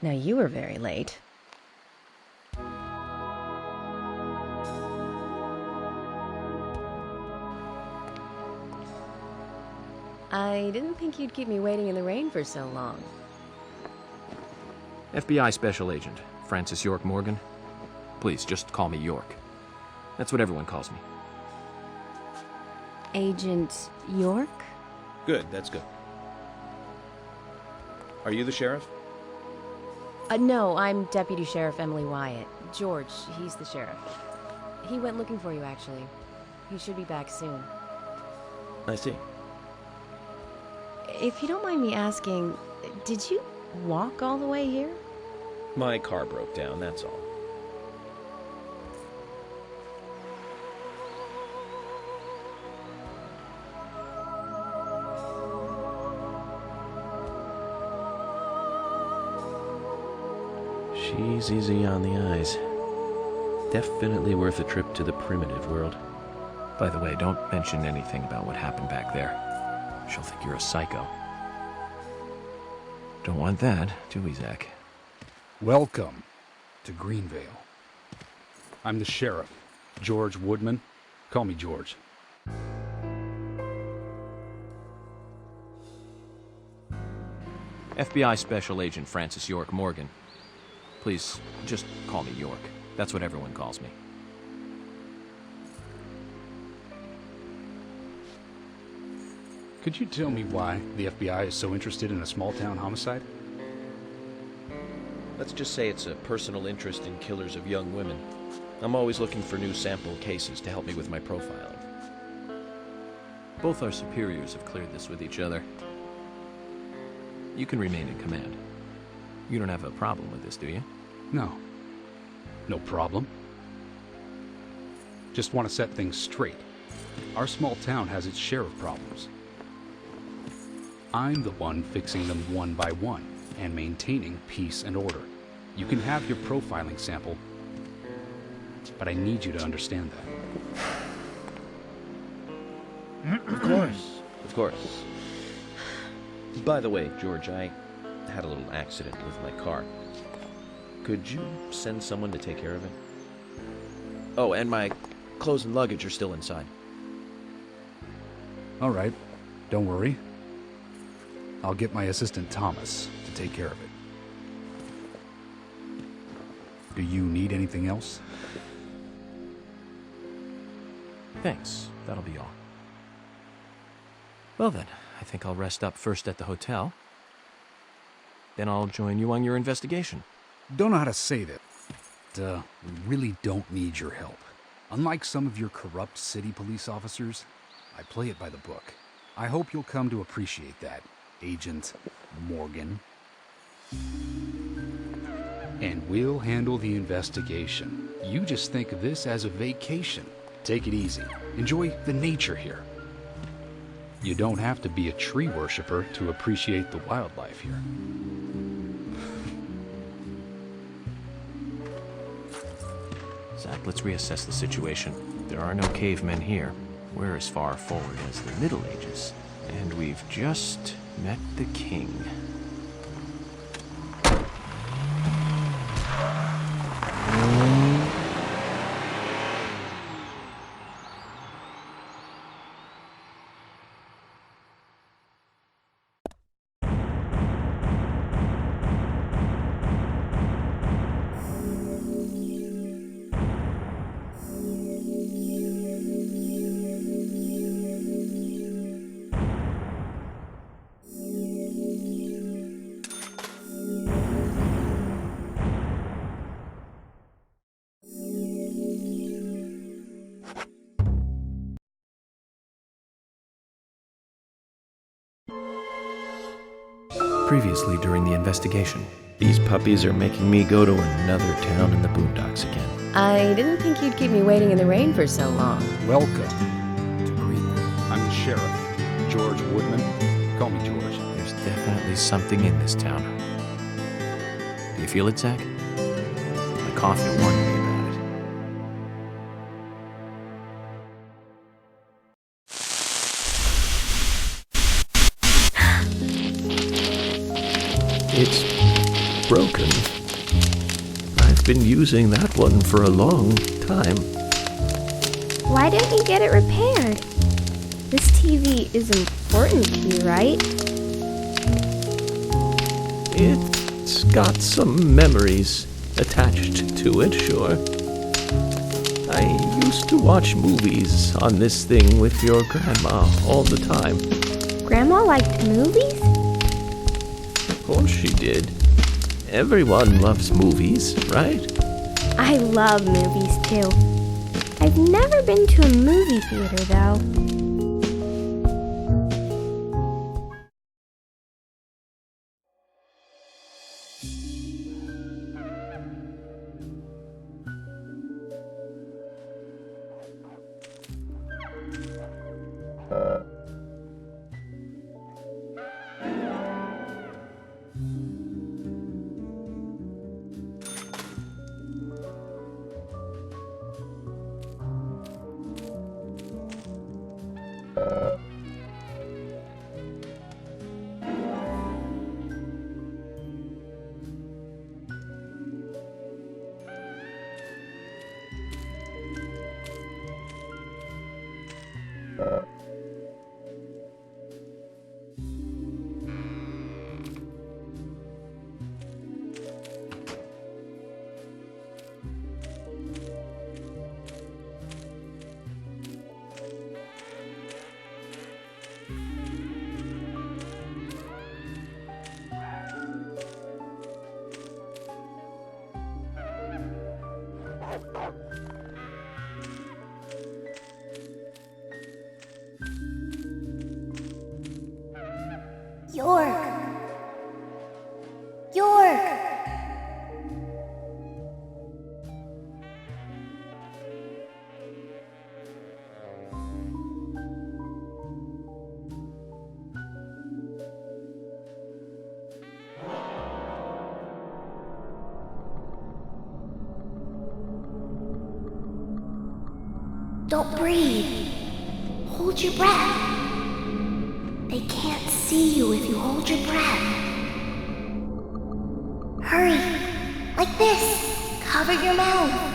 Now you were very late. I didn't think you'd keep me waiting in the rain for so long. FBI Special Agent, Francis York Morgan. Please, just call me York. That's what everyone calls me. Agent York? Good, that's good. Are you the sheriff? No, I'm Deputy Sheriff Emily Wyatt. George, he's the sheriff. He went looking for you, actually. He should be back soon. I see. If you don't mind me asking, did you walk all the way here? My car broke down, that's all. She's easy on the eyes. Definitely worth a trip to the primitive world. By the way, don't mention anything about what happened back there. She'll think you're a psycho. Don't want that, do we, Zach? Welcome to Greenvale. I'm the sheriff, George Woodman. Call me George. FBI Special Agent Francis York Morgan. Please, just call me York. That's what everyone calls me. Could you tell me why the FBI is so interested in a small-town homicide? Let's just say it's a personal interest in killers of young women. I'm always looking for new sample cases to help me with my profiling. Both our superiors have cleared this with each other. You can remain in command. You don't have a problem with this, do you? No. No problem. Just want to set things straight. Our small town has its share of problems. I'm the one fixing them one by one and maintaining peace and order. You can have your profiling sample, but I need you to understand that. Of course. Of course. By the way, George, I had a little accident with my car. Could you send someone to take care of it? Oh, and my clothes and luggage are still inside. All right. Don't worry. I'll get my assistant Thomas to take care of it. Do you need anything else? Thanks. That'll be all. Well then, I think I'll rest up first at the hotel. Then I'll join you on your investigation. Don't know how to say that. We really don't need your help. Unlike some of your corrupt city police officers, I play it by the book. I hope you'll come to appreciate that, Agent Morgan. And we'll handle the investigation. You just think of this as a vacation. Take it easy. Enjoy the nature here. You don't have to be a tree worshiper to appreciate the wildlife here. Zach, let's reassess the situation. There are no cavemen here. We're as far forward as the Middle Ages. And we've just met the king. Previously during the investigation. These puppies are making me go to another town in the boondocks again. I didn't think you'd keep me waiting in the rain for so long. Welcome to Greenvale. I'm the sheriff, George Woodman. Call me George. There's definitely something in this town. Do you feel it, Zach? My coffee warned me about it. It's broken. I've been using that one for a long time. Why don't you get it repaired? This TV is important to you, right? It's got some memories attached to it, sure. I used to watch movies on this thing with your grandma all the time. Grandma liked movies? Of course she did. Everyone loves movies, right? I love movies too. I've never been to a movie theater though. York! York! Don't breathe. Hold your breath. They can't see you if you hold your breath. Hurry. Like this. Cover your mouth.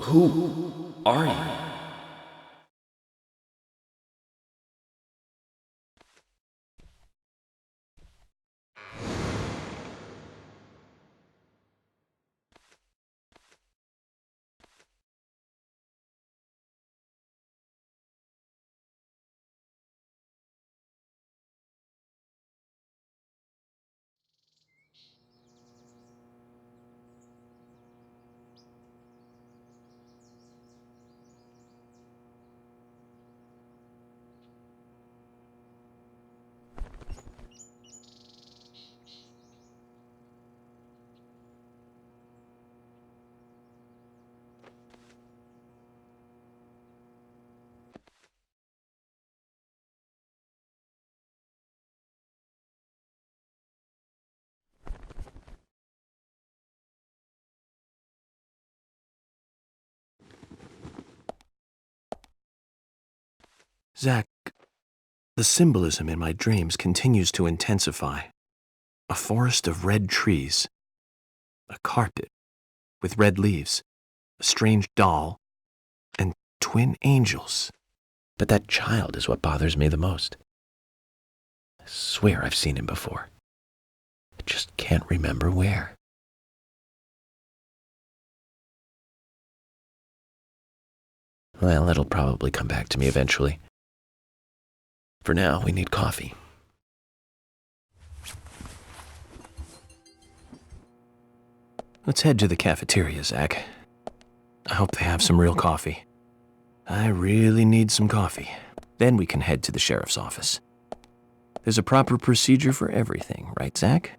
Who are you? Zach, The symbolism in my dreams continues to intensify. A forest of red trees, a carpet with red leaves, a strange doll, and twin angels. But that child is what bothers me the most. I swear I've seen him before. I just can't remember where. Well, it'll probably come back to me eventually. For now, we need coffee. Let's head to the cafeteria, Zach. I hope they have some real coffee. I really need some coffee. Then we can head to the sheriff's office. There's a proper procedure for everything, right, Zach?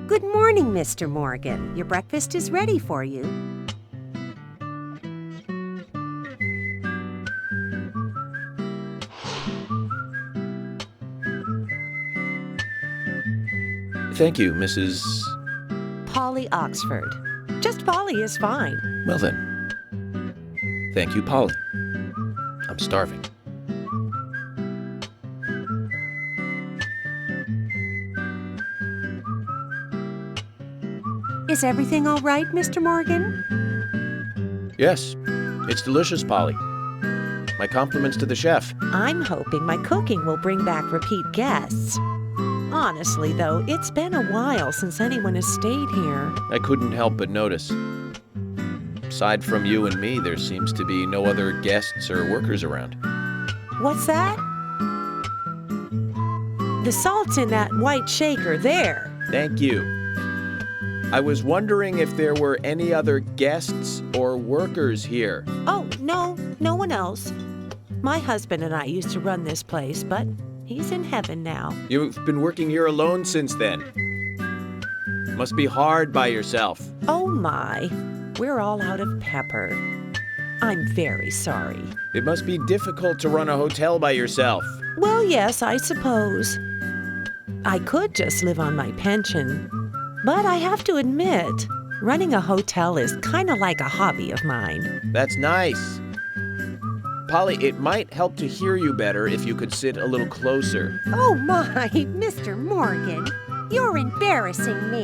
Good morning, Mr. Morgan. Your breakfast is ready for you. Thank you, Mrs. Polly Oxford. Just Polly is fine. Well then. Thank you, Polly. I'm starving. Is everything all right, Mr. Morgan? Yes, it's delicious, Polly. My compliments to the chef. I'm hoping my cooking will bring back repeat guests. Honestly, though, it's been a while since anyone has stayed here. I couldn't help but notice. Aside from you and me, there seems to be no other guests or workers around. What's that? The salt's in that white shaker there. Thank you. I was wondering if there were any other guests or workers here. Oh, no one else. My husband and I used to run this place, but he's in heaven now. You've been working here alone since then. Must be hard by yourself. Oh my, we're all out of pepper. I'm very sorry. It must be difficult to run a hotel by yourself. Well, yes, I suppose. I could just live on my pension. But I have to admit, running a hotel is kind of like a hobby of mine. That's nice. Polly, it might help to hear you better if you could sit a little closer. Oh my, Mr. Morgan, you're embarrassing me.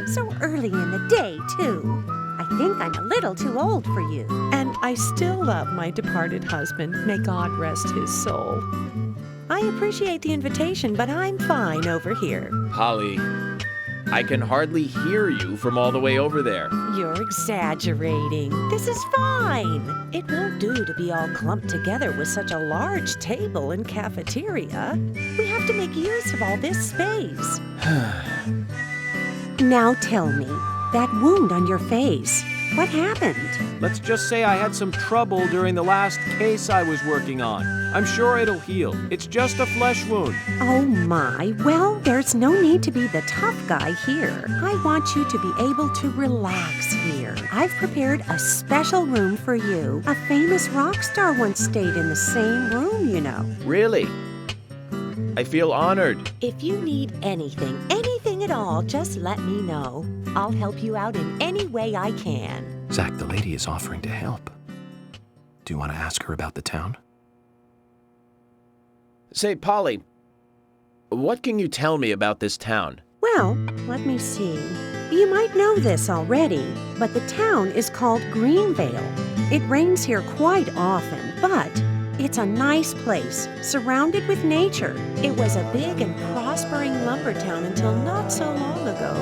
So early in the day, too. I think I'm a little too old for you. And I still love my departed husband. May God rest his soul. I appreciate the invitation, but I'm fine over here. Polly, I can hardly hear you from all the way over there. You're exaggerating. This is fine. It won't do to be all clumped together with such a large table and cafeteria. We have to make use of all this space. Now tell me, that wound on your face, what happened? Let's just say I had some trouble during the last case I was working on. I'm sure it'll heal. It's just a flesh wound. Oh my, well, there's no need to be the tough guy here. I want you to be able to relax here. I've prepared a special room for you. A famous rock star once stayed in the same room, you know. Really? I feel honored. If you need anything at all, just let me know. I'll help you out in any way I can. Zach, the lady is offering to help. Do you want to ask her about the town? Say, Polly, what can you tell me about this town? Well, let me see. You might know this already, but the town is called Greenvale. It rains here quite often, but it's a nice place, surrounded with nature. It was a big and prospering lumber town until not so long ago.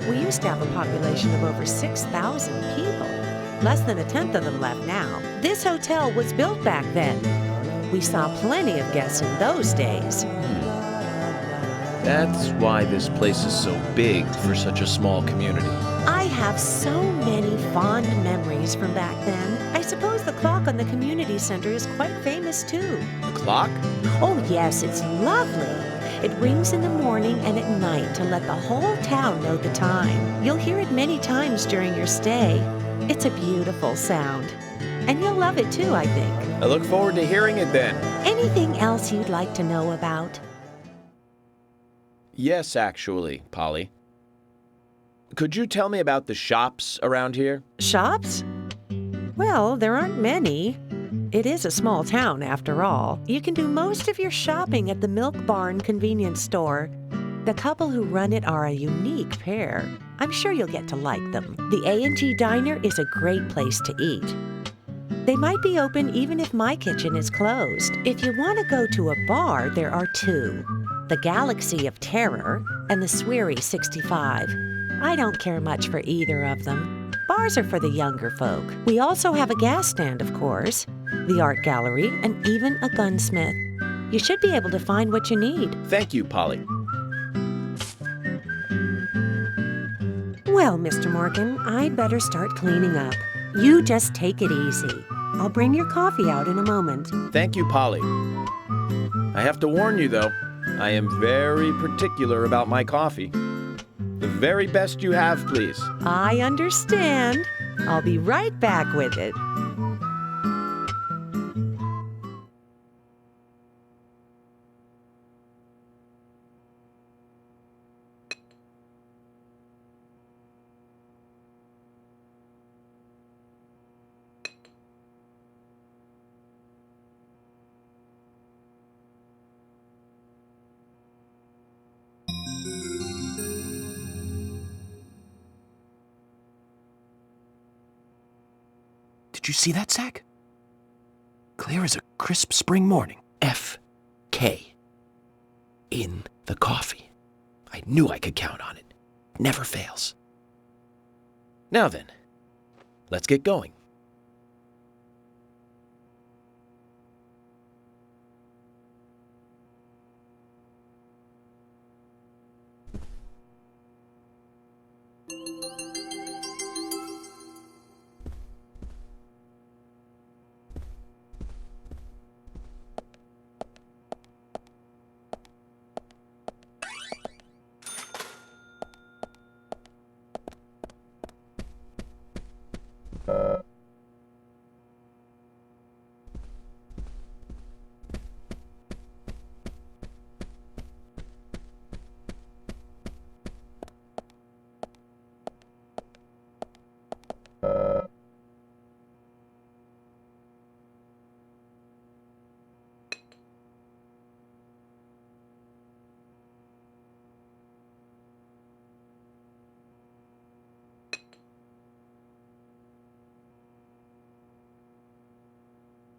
We used to have a population of over 6,000 people. Less than a tenth of them left now. This hotel was built back then. We saw plenty of guests in those days. That's why this place is so big for such a small community. I have so many fond memories from back then. I suppose the clock on the community center is quite famous too. The clock? Oh yes, it's lovely. It rings in the morning and at night to let the whole town know the time. You'll hear it many times during your stay. It's a beautiful sound. And you'll love it too, I think. I look forward to hearing it then. Anything else you'd like to know about? Yes, actually, Polly. Could you tell me about the shops around here? Shops? Well, there aren't many. It is a small town, after all. You can do most of your shopping at the Milk Barn convenience store. The couple who run it are a unique pair. I'm sure you'll get to like them. The A&G Diner is a great place to eat. They might be open even if my kitchen is closed. If you want to go to a bar, there are two. The Galaxy of Terror and the Sweary 65. I don't care much for either of them. Bars are for the younger folk. We also have a gas stand, of course, the art gallery, and even a gunsmith. You should be able to find what you need. Thank you, Polly. Well, Mr. Morgan, I'd better start cleaning up. You just take it easy. I'll bring your coffee out in a moment. Thank you, Polly. I have to warn you, though, I am very particular about my coffee. The very best you have, please. I understand. I'll be right back with it. Did you see that, Zach? Clear as a crisp spring morning. F.K. in the coffee. I knew I could count on it. Never fails. Now then, let's get going.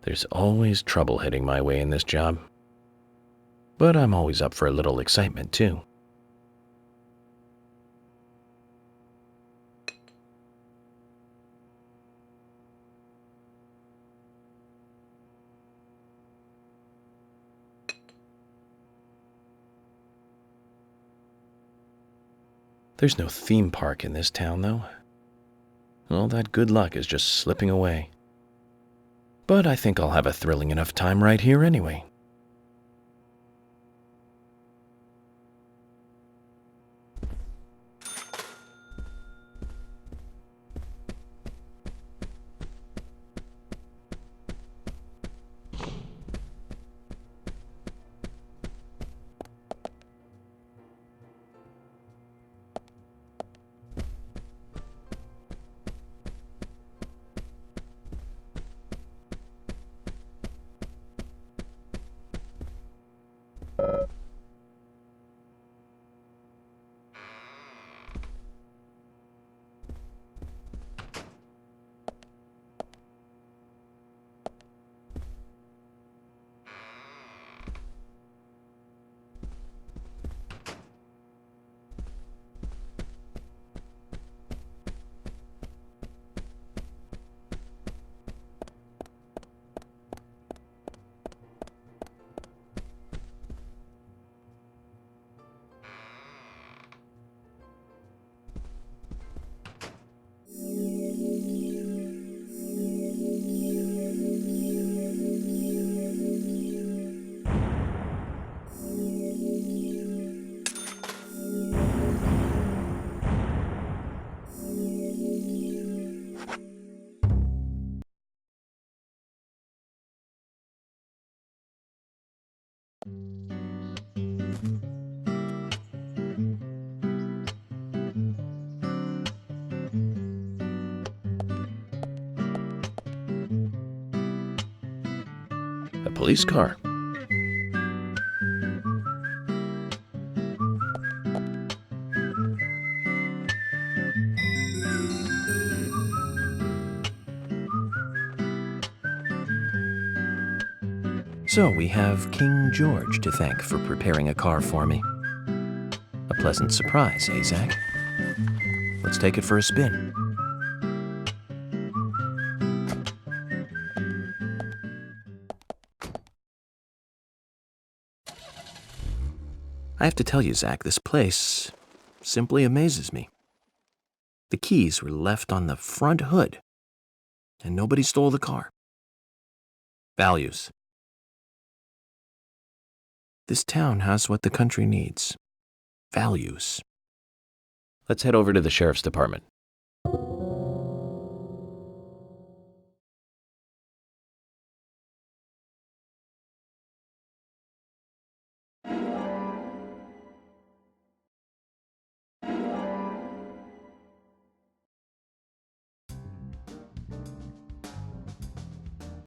There's always trouble heading my way in this job. But I'm always up for a little excitement, too. There's no theme park in this town, though. All that good luck is just slipping away. But I think I'll have a thrilling enough time right here anyway. A police car. So we have King George to thank for preparing a car for me. A pleasant surprise, eh, Zach? Let's take it for a spin. I have to tell you, Zach, this place simply amazes me. The keys were left on the front hood, and nobody stole the car. Values. This town has what the country needs. Values. Let's head over to the sheriff's department.